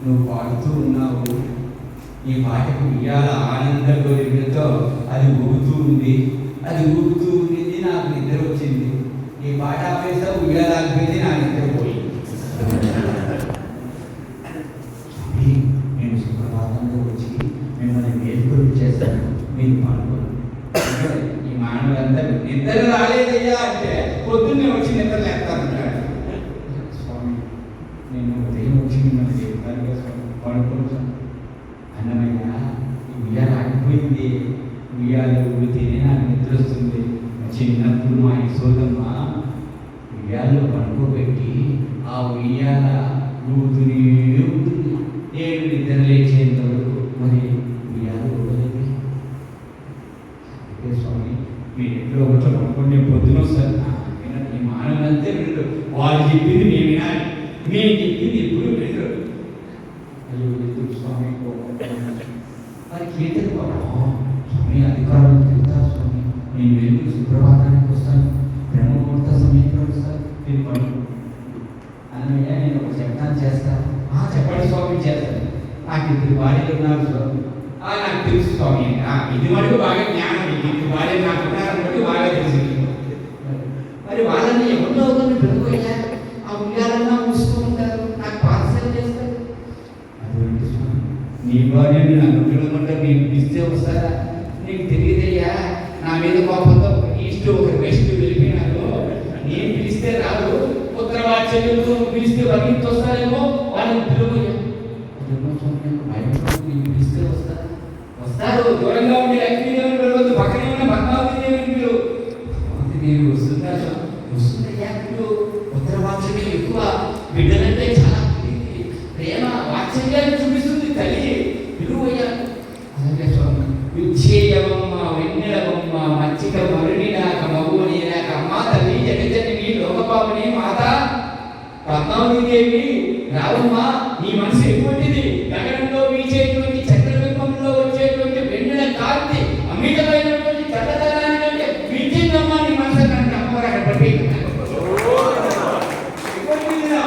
నువ్వు పాడుతూ ఉన్నావు, ఈ పాటకు ఇవాళ ఆనందంలో నిద్రతో అది ఊగుతూ ఉంది, అది ఊగుతూ ఉండింది. నాకు నిద్ర వచ్చింది. ఈ పాట ఆపేస్తా ఉయ్యాల ఆగిపోయింది, నా నిద్ర పోయింది. నేను సుప్రభాతంలో వచ్చి మిమ్మల్ని మేలుకొని చేస్తాను, మీరు పాడుకోండి. ఈ మానవులందరూ నిద్ర రాలేదయ్యా అంటే పొద్దున్నే వచ్చి నిద్ర లేస్తానంటాడు. స్వామి నేను ఉదయం వచ్చి మిమ్మల్ని చెప్తాను స్వామి, పడుకోవచ్చు. అన్నమయ్య ఉయ్యాల ఆగిపోయింది, ఉయ్యాల ఊగితేనే నాకు నిద్ర వస్తుంది. చిన్నప్పుడు మా యశోదమ్మ ఉయ్యాలలో పడుకోబెట్టి ఆ ఉయ్యాల ఊగుతూనే ఉంటుంది. నేను నిద్ర లేచేంత వరకు మరి ఉయ్యాల ఊగలేదు. స్వామి మీరు ఎక్కడో ఒకటి పడుకోండి, పొద్దున వస్తారు. ఈ మానవులంతే వినరు, వాళ్ళు చెప్పింది నేను వినాలి, నేను చెప్పింది ఎప్పుడు వినరు. అయ్యో ఎందుకు స్వామి మరి కీర్తన స్వామి అధికారులు తెలుస్తారు స్వామి, నేను ఎందుకు సుప్రభాతానికి వస్తాను, బ్రహ్మముహూర్త సమయంలో వస్తాను, నేను పడుకో. అన్నయ్య నేను ఒక శబ్దాన్ని చేస్తాను. చెప్పండి స్వామి, చేస్తాను. నాకు ఇద్దరు భార్యలు ఉన్నారు స్వామి. నాకు తెలుసు స్వామి, ఇది మటుకు బాగా జ్ఞానం, ఇద్దరు భార్యలు నాకు ఉన్నారని బట్టి బాగా తెలుసు. మరి వాళ్ళని ఎవరిలో ఒకరిని పెట్టుకోయా, ఆ ఉయ్యాలన్నా మూస్తూ ఉంటారు, నాకు పాఠశాల చేస్తారు. అటువంటి స్వామి నీ భార్యని నాకు పిలవమంటే నేను పిలిస్తే వస్తారా? నీకు తెలియదయ్యా, నా మీద కోపంతో ఈస్ట్ ఒక వెస్ట్ వెళ్ళిపోయినారు. నేను పిలిస్తే రాదు, ఉత్తరవాచ్యులు పిలిస్తే వరకు వస్తారేమో, వాళ్ళని పిలువయ్యా. పిలిస్తే వస్తారు, వస్తారు. దూరంగా ఉండి లక్ష్మీదేవిని పిలవద్దు, పక్కనే ఉన్న పద్మావతిదేవిని పిలువు. మీరు వస్తున్నారు, వస్తుందయ్యా. మీరు ఉత్తరవాచ్యులు ఎక్కువ బిడ్డలంటే చాలా ప్రేమ వాత్సల్యాన్ని చూపిస్తుంది తల్లి, పిలువయ్యా. అలాగే స్వామి, విచ్చేయవమ్మ వెన్నెలవమ్మ మచ్చిక మరుని నాక మగువని నాక అమ్మ తల్లి జగజనని లోకపావని మాత పద్మావతిదేవి రావమ్మ. నీ మనసు ఎటువంటిది? గగనంలో వీచేటువంటి చక్రబింబంలో వచ్చేటువంటి వెన్నెల కాంతి అమితమైనటువంటి చల్లదనాన్ని కంటే విచ్చిందమ్మ నీ మనసు కంటే అమ్మవారు అక్కడ పడిపోయింది.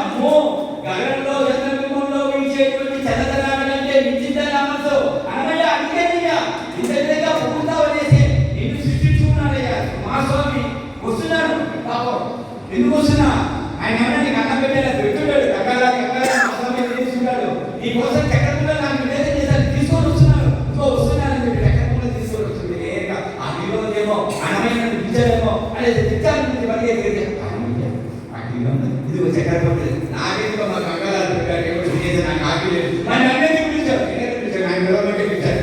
అమ్మో, గగనంలో చంద్రబింబంలో వీచేటువంటి చల్లదనాన్ని కంటే విచ్చిందా నా మనసు అన్నయ్య. అందుకేనయ్యా ఇంత విధంగా పొగుతావనేసి నిన్ను సృష్టించుకున్నానయ్యా. మా స్వామి వస్తున్నాను, పాపం ఎందుకు వస్తున్నా? ఆయన ఏమన్నా నీకు అన్నం పెట్టేలా పెట్టున్నాడు, కక్కాలా కక్కాలా మా స్వామి తీసుకున్నాడు. నీ కోసం చక్రపుల్లో నాకు నివేదన చేశాను, తీసుకొని వస్తున్నాను. వస్తున్నానని చెప్పి చక్రపుల్లో తీసుకొని వస్తుంది. నేరుగా ఆ విలువదేమో అన్నమైన పిలిచాడేమో అనేది తిట్టాలని మళ్ళీ ఇదిగో చక్రపతి నాకేదో మా కక్కాలా పెట్టాడు, నాకు ఆకి లేదు. ఆయన అన్నింటి పిలిచాడు, నేనే పిలిచాను. ఆయన పిలవమంటే పిలిచాడు,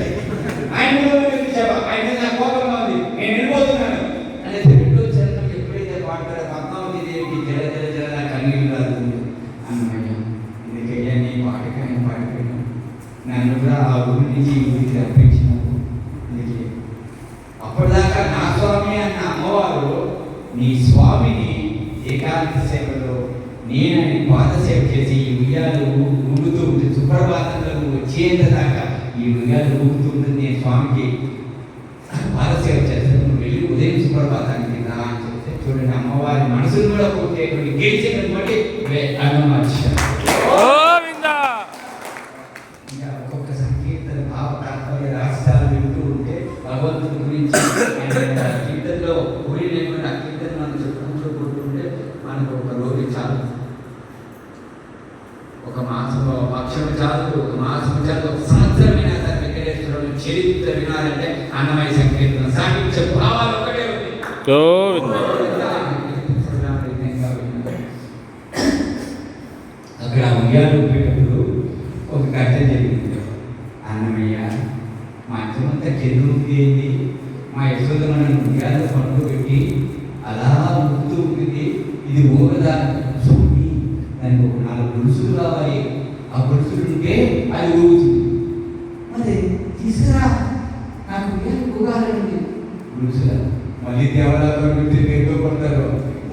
ఆయన పిలవమంటే పిలిచావా? ఆయన నా కోపంగా ఉంది, నేను వెళ్ళిపోతున్నాను అనేది రెండో చరణం ఎప్పుడైతే పాడతారో పద్మావతిదేవికి జల జల జల కన్నీళ్ళు రాదు అన్నమయ్య. ఎందుకయ్యా నీ పాటకని పాడిపోయినా నన్ను కూడా ఆ ఊరి నుంచి ఈ ఊరికి రప్పించినావు. అందుకే అప్పటిదాకా నా స్వామి అన్న అమ్మవారు నీ స్వామిని ఏకాంత సేవలో నేను ఆయన పాదసేవ చేసి ఈ ఉయ్యాలు ఊగుతూ ఉంటుంది. సుప్రభాతంలో వచ్చేంతదాకా ఈ ఉయ్యాలు ఊగుతూ ఉంటుంది. నేను స్వామికి పాదసేవ చేస్తాను, నువ్వు వెళ్ళి ఉదయం సుప్రభాతానికి రా అని చెప్తే చూడండి అమ్మవారి మనసును కూడా కొట్టేటువంటి గెలిచినటువంటి అన్నమాచారు. ఇంకా ఒక్కొక్క సంకీర్తన భావ తాత్పర్య రాష్ట్రాలు వింటూ ఉంటే భగవంతుడి గురించి కీర్తనలో ఊరి లేకుండా ఆ కీర్తన మనం చెప్పుకుంటూ కూర్చుంటే మనకు ఒక రోజు చాలు, ఒక మాసం పక్షం చాలు, ఒక మాసం చాలు, ఒక సంవత్సరమైనా సరే వెంకటేశ్వరుడు చరిత్ర వినాలంటే అన్నమయ్య సంకీర్తన సాగించే భావాలు ఒకటే ఉంది. అక్కడ ఉయ్యాలు ఊపేటప్పుడు ఒక ఘటన జరిగింది. అన్నమయ్య మంచమంతా చెందుతుంది ఏంటి, మా యశోదమ్మ నన్ను ఉయ్యాలు పడుకోబెట్టి అలా ఊపుతూ ఉంటుంది. ఇది ఊగదా చూపి దానికి ఒక 4 గొలుసులు కావాలి, ఆ గొలుసులు ఉంటే అది ఊగుతుంది. మరి తీసుకురా, నాకు ఉయ్యాలు ఊగాలండి. గొలుసులా మళ్ళీ దేవాలయాలు పెట్టి పేరుతో పడతారు.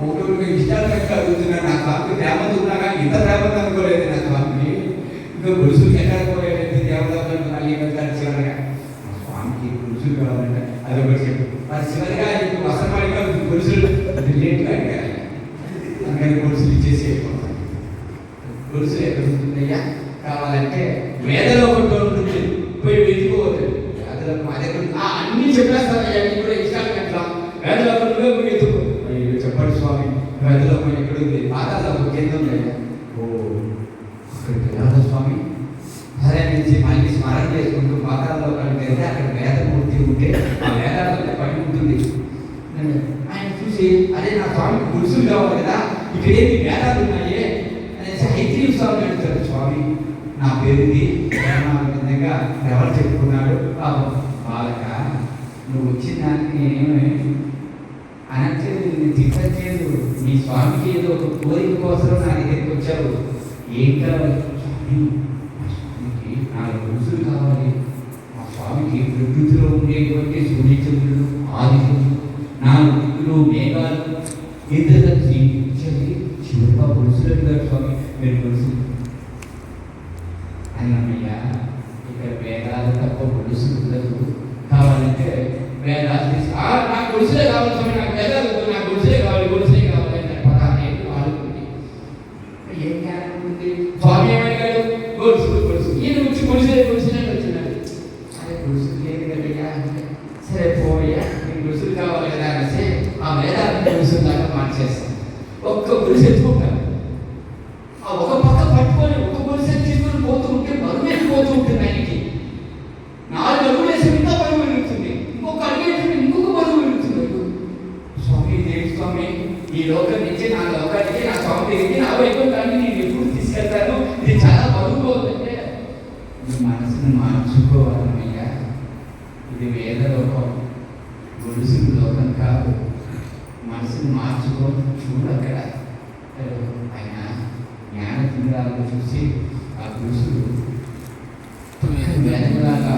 ఒకటి ఇష్టాలు కనుక అడుగుతున్నాను, నా స్వామికి ప్రేమతో ఉన్నా కానీ ఇంత ప్రేమతో అనుకోలేదు నా స్వామికి. ఇంకా గొలుసులు ఎక్కకపోలేదు దేవతలు మళ్ళీ వెళ్తారు. చివరిగా మా స్వామికి గొలుసులు కావాలంటే అదొకటి చెప్పు. మరి చివరిగా ఇప్పుడు వసపడిగా గొలుసులు లేట్గా అడిగారు, అందుకని గొలుసులు ఇచ్చేసి గొలుసులు ఎక్కడ ఉంటుందయ్యా కావాలంటే వేదలో ఒకటి ఉంటుంది, పోయి అన్నీ చెప్పేస్తాను అయ్యా కూడా ఇష్టాలు కట్లా వేదలోకంలో ఎత్తుకో అయ్యో చెప్పండి స్వామి వేదలోకం ఎక్కడుంది పాతాళం కింద ఉందయ్యా ఓ అక్కడికి వెళ్ళాలి స్వామి సరే నుంచి మళ్ళీ స్మరణ చేసుకుంటూ పాతాళలోకానికి వెళ్తే అక్కడ వేదమూర్తి ఉంటే ఆ వేదాలతో పడి ఉంటుంది ఆయన చూసి అదే నా స్వామికి గురుసులు కావాలి కదా ఇక్కడ ఏంటి వేదాలు ఉన్నాయే అనేసి హైత్రీయ స్వామి అడుగుతాడు స్వామి నా పేరుది విధంగా ఎవరు చెప్పుకున్నాడు బాలక నువ్వు వచ్చిన దానికి నేనేమి అనట్లేదు నేను తిట్టట్లేదు నీ స్వామికి ఏదో ఒక కోరిక కోసం నా దగ్గరికి వచ్చావు ఏం కావాలి స్వామి మా స్వామికి 4 గురుసులు కావాలి మా స్వామికి ప్రకృతిలో ఉండేటువంటి సూర్యచంద్రుడు ఆదిత్యుడు 4 దిక్కులు మేఘాలు ఇద్దరు శివుడుగా గురుసులు అడిగారు స్వామి మీరు గురుసులు అన్నమయ్య ఇక్కడ వేదాలు తప్ప గొలుసులు ఉండదు కావాలంటే వేదాలు తీసి నాకు గొలుసులే కావాలి స్వామి నాకు వేదాలు నాకు గొలుసులే కావాలి అంటే 16 ఏళ్ళు ఆడుకుంది ఏం జ్ఞానం ఉంది స్వామి ఏమడిగాడు గొలుసులు ఈయన వచ్చి గొలుసులే వచ్చినాడు అదే గొలుసులు లేదు కదయ్యా సరే పోయ్యా నీకు గొలుసులు కావాలి కదా అనేసి ఆ వేదాలను గొలుసులు దాకా మార్చేస్తాను ఒక్క గొలుసు ఎత్తుకుంటాను ఆ ఒక పక్క పట్టుకొని ఒక గొలుసు తీసుకొని పోతూ ఉంటే బరువు పోతూ ఉంటుంది ఆయనకి 4 అడుగులు వేసి ఇంకా బరువు పెరుగుతుంది ఇంకొక అడుగు వేసి ఇంకొక బరువు పెరుగుతుంది స్వామి దేవి స్వామి ఈ లోకం నుంచి నా లోకానికి నా స్వామి దగ్గరికి నా వైకుంఠాన్ని నేను ఎప్పుడు తీసుకెళ్తాను ఇది చాలా బరువు అవుతుంటే నీ మనసును మార్చుకోవాలన్నయ్యా ఇది వేద లోకం గొలుసులు లోకం కాదు మనసును మార్చుకో చూడక్కడ ఆయన జ్ఞాన కేంద్రాలను చూసి ఆ గురుసులు వేదలాగా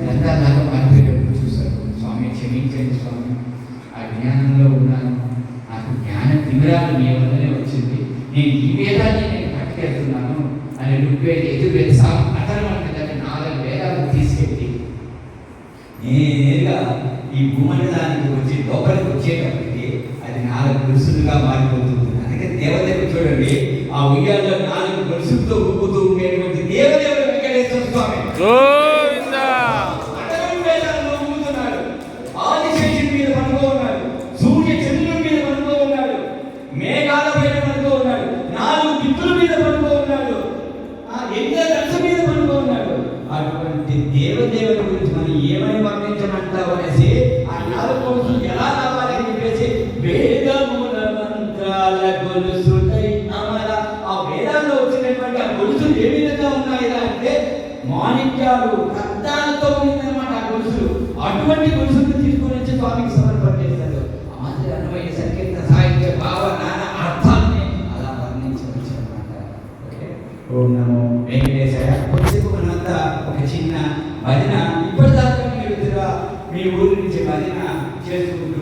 గ్రంథాలాగా మారిపోయేటప్పుడు చూశారు స్వామి క్షమించండి స్వామి ఆ జ్ఞానంలో ఉన్నాను నాకు జ్ఞాన తిమిరాలు మీ వల్లనే వచ్చింది నేను ఈ వేదాన్ని నేను పట్టుకెళ్తున్నాను అని ఋగ్వేద యజుర్వేద అతను అంటే 4 వేదాలు తీసుకెళ్ళి నేరుగా ఈ భూమండలానికి వచ్చి లోపలికి వచ్చేటప్పటికి అది 4 గురుసులుగా మారిపోతుంది అందుకే దేవదేవుడు చూడండి ఆ ఉయ్యాల్లో 4 గురుసులతో ఊపుతూ ఉండేటువంటి దేవదేవుడు వెంకటేశ్వర స్వామి ఆదిశేషుడి మీద పడుకో ఉన్నాడు సూర్య చంద్రుడి మీద పడుకో ఉన్నాడు మేఘాల పైన పడుకో ఉన్నాడు 4 దిక్కుల మీద పడుకో ఉన్నాడు రక్ష మీద పడుకో ఉన్నాడు అటువంటి దేవదేవుడి గురించి మనం ఏమని వర్ణించమంటావు అనేసి ఆ 4 గొలుసులు ఎలా రావాలి అని చెప్పేసి వేదముల మంత్రాల గొలుసులై అమర ఆ వేదాల్లో వచ్చినటువంటి ఆ గొలుసులు ఏ విధంగా ఉన్నాయి అంటే మాణిక్యాలు రక్తాలతో ఉందన్నమాట ఆ గొలుసులు అటువంటి గొలుసులు తీసుకొని వచ్చి స్వామికి సమర్పణ చేశారు ఆది అన్వయ సంకీర్తన సాహిత్య భావ నానా అర్థాన్ని అలా వర్ణించవచ్చు అన్నమాట ఓకే ఓం నమో వెంకటేశాయ కొద్దిసేపు మనంతా ఒక చిన్న భజన ఇప్పటిదాకా మీరు మీ ఊరి నుంచి భజన చేసుకుంటూ